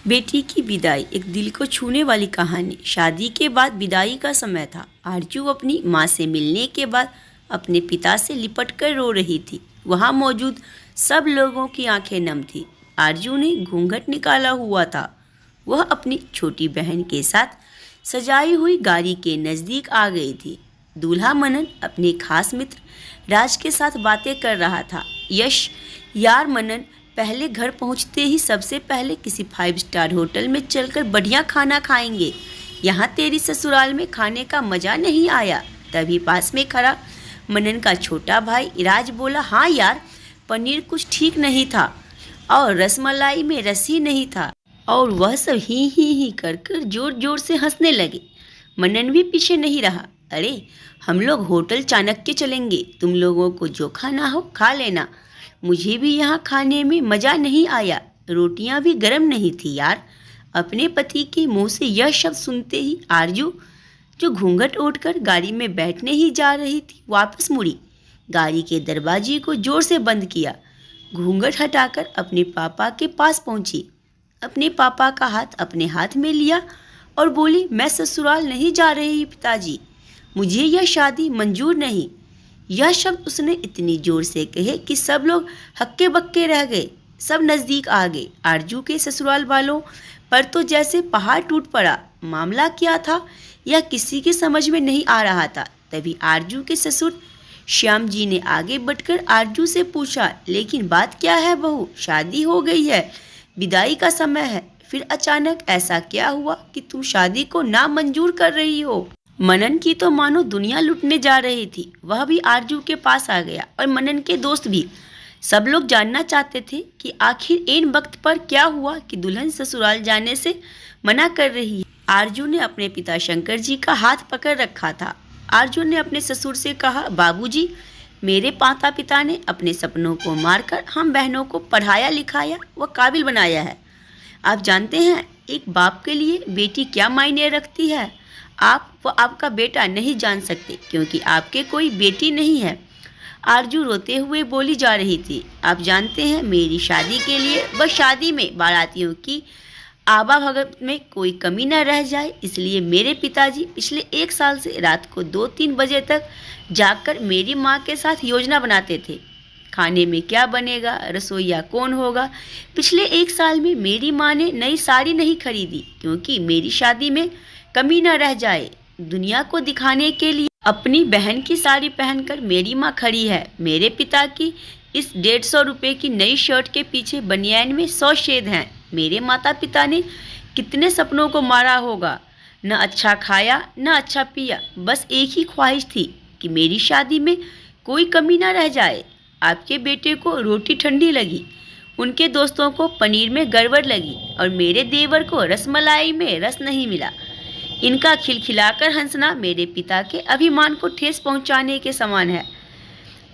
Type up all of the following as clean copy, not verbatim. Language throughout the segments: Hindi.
बेटी की विदाई एक दिल को छूने वाली कहानी। शादी के बाद विदाई का समय था। आरजू अपनी माँ से मिलने के बाद अपने पिता से लिपट कर रो रही थी। वहाँ मौजूद सब लोगों की आंखें नम थी। आरजू ने घूंघट निकाला हुआ था। वह अपनी छोटी बहन के साथ सजाई हुई गाड़ी के नज़दीक आ गई थी। दूल्हा मनन अपने खास मित्र राज के साथ बातें कर रहा था। यश, यार मनन, पहले घर पहुंचते ही सबसे पहले किसी 5 स्टार होटल में चलकर बढ़िया खाना खाएंगे। यहाँ तेरी ससुराल में खाने का मज़ा नहीं आया। तभी पास में खड़ा मनन का छोटा भाई राज बोला, हाँ यार, पनीर कुछ ठीक नहीं था और रसमलाई में रस ही नहीं था। और वह सब ही कर जोर जोर से हंसने लगे। मनन भी पीछे नहीं रहा। अरे, हम लोग होटल चाणक्य चलेंगे, तुम लोगों को जो खाना हो खा लेना। मुझे भी यहाँ खाने में मज़ा नहीं आया, रोटियाँ भी गर्म नहीं थी यार। अपने पति के मुंह से यह शब्द सुनते ही आरजू, जो घूंघट ओढ़कर गाड़ी में बैठने ही जा रही थी, वापस मुड़ी। गाड़ी के दरवाजे को जोर से बंद किया। घूंघट हटाकर अपने पापा के पास पहुंची। अपने पापा का हाथ अपने हाथ में लिया और बोली, मैं ससुराल नहीं जा रही पिताजी, मुझे यह शादी मंजूर नहीं। यह शब्द उसने इतनी जोर से कहे कि सब लोग हक्के बक्के रह गए। सब नज़दीक आ गए। आरजू के ससुराल वालों पर तो जैसे पहाड़ टूट पड़ा। मामला क्या था यह किसी के समझ में नहीं आ रहा था। तभी आरजू के ससुर श्याम जी ने आगे बढ़कर आरजू से पूछा, लेकिन बात क्या है बहू, शादी हो गई है, विदाई का समय है, फिर अचानक ऐसा क्या हुआ कि तुम शादी को नामंजूर कर रही हो? मनन की तो मानो दुनिया लुटने जा रही थी। वह भी आरजू के पास आ गया और मनन के दोस्त भी। सब लोग जानना चाहते थे कि आखिर ऐन वक्त पर क्या हुआ कि दुल्हन ससुराल जाने से मना कर रही है। आरजू ने अपने पिता शंकर जी का हाथ पकड़ रखा था। आरजू ने अपने ससुर से कहा, बाबूजी, मेरे माता पिता ने अपने सपनों को मारकर हम बहनों को पढ़ाया लिखाया व काबिल बनाया है। आप जानते हैं एक बाप के लिए बेटी क्या मायने रखती है। आप व आपका बेटा नहीं जान सकते, क्योंकि आपके कोई बेटी नहीं है। आरजू रोते हुए बोली जा रही थी, आप जानते हैं मेरी शादी के लिए व शादी में बारातियों की आवाभगत में कोई कमी न रह जाए, इसलिए मेरे पिताजी पिछले 1 साल से रात को 2-3 बजे तक जागकर मेरी माँ के साथ योजना बनाते थे। खाने में क्या बनेगा, रसोईया कौन होगा। पिछले 1 साल में मेरी माँ ने नई साड़ी नहीं खरीदी, क्योंकि मेरी शादी में कमी न रह जाए। दुनिया को दिखाने के लिए अपनी बहन की साड़ी पहनकर मेरी माँ खड़ी है। मेरे पिता की इस 150 रुपये की नई शर्ट के पीछे बनियान में 100 छेद हैं। मेरे माता पिता ने कितने सपनों को मारा होगा। न अच्छा खाया न अच्छा पिया, बस एक ही ख्वाहिश थी कि मेरी शादी में कोई कमी न रह जाए। आपके बेटे को रोटी ठंडी लगी, उनके दोस्तों को पनीर में गड़बड़ लगी और मेरे देवर को रसमलाई में रस नहीं मिला। इनका खिलखिलाकर हंसना मेरे पिता के अभिमान को ठेस पहुंचाने के समान है।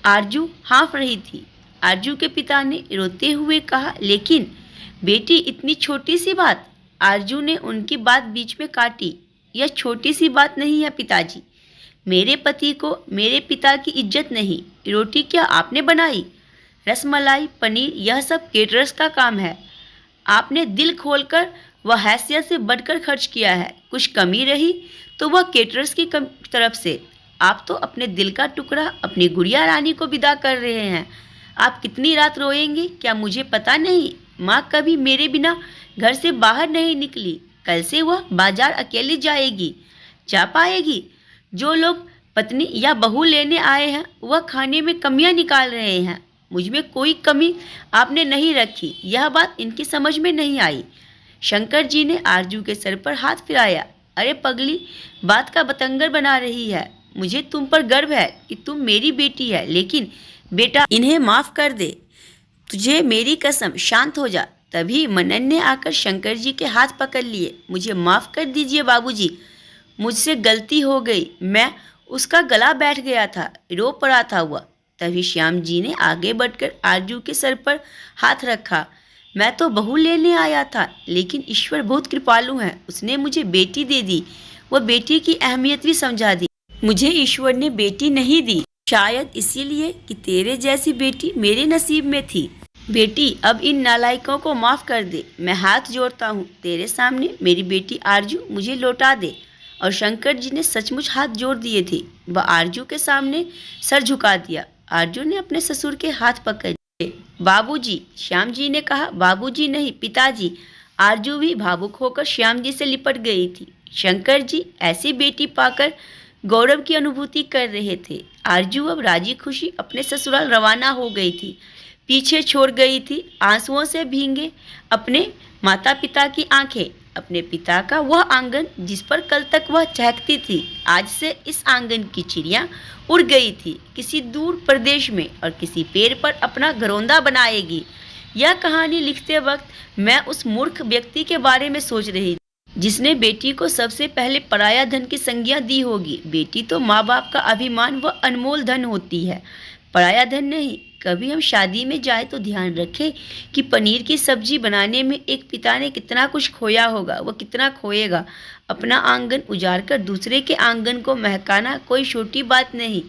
आरजू हाँफ रही थी। आरजू के पिता ने रोते हुए कहा, लेकिन बेटी, इतनी छोटी सी बात। आरजू ने उनकी बात बीच में काटी। यह छोटी सी बात नहीं है पिताजी। मेरे पति को मेरे पिता की इज्जत नहीं। रोटी क्या आपने बनाई? रसमलाई, पनीर, यह सब केटरर्स का काम है। आपने दिल खोलकर व हैसियत से बढ़कर खर्च किया है। कुछ कमी रही तो वह केटरर्स की तरफ से। आप तो अपने दिल का टुकड़ा अपनी गुड़िया रानी को विदा कर रहे हैं। आप कितनी रात रोएंगे क्या मुझे पता नहीं। माँ कभी मेरे बिना घर से बाहर नहीं निकली। कल से वह बाजार अकेली जाएगी, जा पाएगी। जो लोग पत्नी या बहू लेने आए हैं वह खाने में कमियां निकाल रहे हैं। मुझ में कोई कमी आपने नहीं रखी। यह बात इनकी समझ में नहीं आई। शंकर जी ने आरजू के सर पर हाथ फिराया। अरे पगली, बात का बतंगर बना रही है। मुझे तुम पर गर्व है कि तुम मेरी बेटी है, लेकिन बेटा, इन्हें माफ़ कर दे। तुझे मेरी कसम, शांत हो जा। तभी मनन ने आकर शंकर जी के हाथ पकड़ लिए। मुझे माफ़ कर दीजिए बाबूजी, मुझसे गलती हो गई। मैं उसका गला बैठ गया था, रो पड़ा था वह। तभी श्याम जी ने आगे बढ़कर आरजू के सर पर हाथ रखा। मैं तो बहू लेने आया था, लेकिन ईश्वर बहुत कृपालु है, उसने मुझे बेटी दे दी। वह बेटी की अहमियत भी समझा दी। मुझे ईश्वर ने बेटी नहीं दी, शायद इसीलिए कि तेरे जैसी बेटी मेरे नसीब में थी। बेटी अब इन नालायकों को माफ़ कर दे, मैं हाथ जोड़ता हूँ तेरे सामने, मेरी बेटी आरजू मुझे लौटा दे। और शंकर जी ने सचमुच हाथ जोड़ दिए थे। वह आरजू के सामने सर झुका दिया। आरजू ने अपने ससुर के हाथ पकड़ लिए। बाबूजी, श्याम जी ने कहा। बाबूजी नहीं, पिताजी। आरजू भी भावुक होकर श्याम जी से लिपट गई थी। शंकर जी ऐसी बेटी पाकर गौरव की अनुभूति कर रहे थे। आरजू अब राजी खुशी अपने ससुराल रवाना हो गई थी। पीछे छोड़ गई थी आंसुओं से भींगे अपने माता पिता की आंखें, अपने पिता का वह आंगन जिस पर कल तक वह चहकती थी। आज से इस आंगन की चिड़िया उड़ गई थी किसी दूर प्रदेश में और किसी पेड़ पर अपना घरौंदा बनाएगी। यह कहानी लिखते वक्त मैं उस मूर्ख व्यक्ति के बारे में सोच रही थी जिसने बेटी को सबसे पहले पराया धन की संज्ञा दी होगी। बेटी तो माँ बाप का अभिमान व अनमोल धन होती है, पराया धन नहीं। कभी हम शादी में जाए तो ध्यान रखें कि पनीर की सब्जी बनाने में एक पिता ने कितना कुछ खोया होगा, वह कितना खोएगा। अपना आंगन उजाड़ कर दूसरे के आंगन को महकाना कोई छोटी बात नहीं।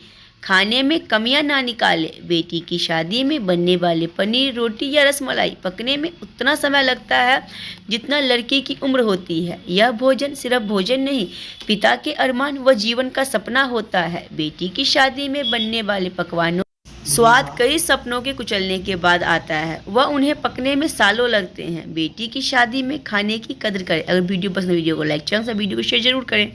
खाने में कमियां ना निकाले। बेटी की शादी में बनने वाले पनीर, रोटी या रसमलाई पकने में उतना समय लगता है जितना लड़की की उम्र होती है। यह भोजन सिर्फ भोजन नहीं, पिता के अरमान व जीवन का सपना होता है। बेटी की शादी में बनने वाले पकवानों स्वाद कई सपनों के कुचलने के बाद आता है, वह उन्हें पकने में सालों लगते हैं। बेटी की शादी में खाने की कदर करें। अगर वीडियो पसंद है वीडियो को लाइक, चैनल से वीडियो को शेयर जरूर करें।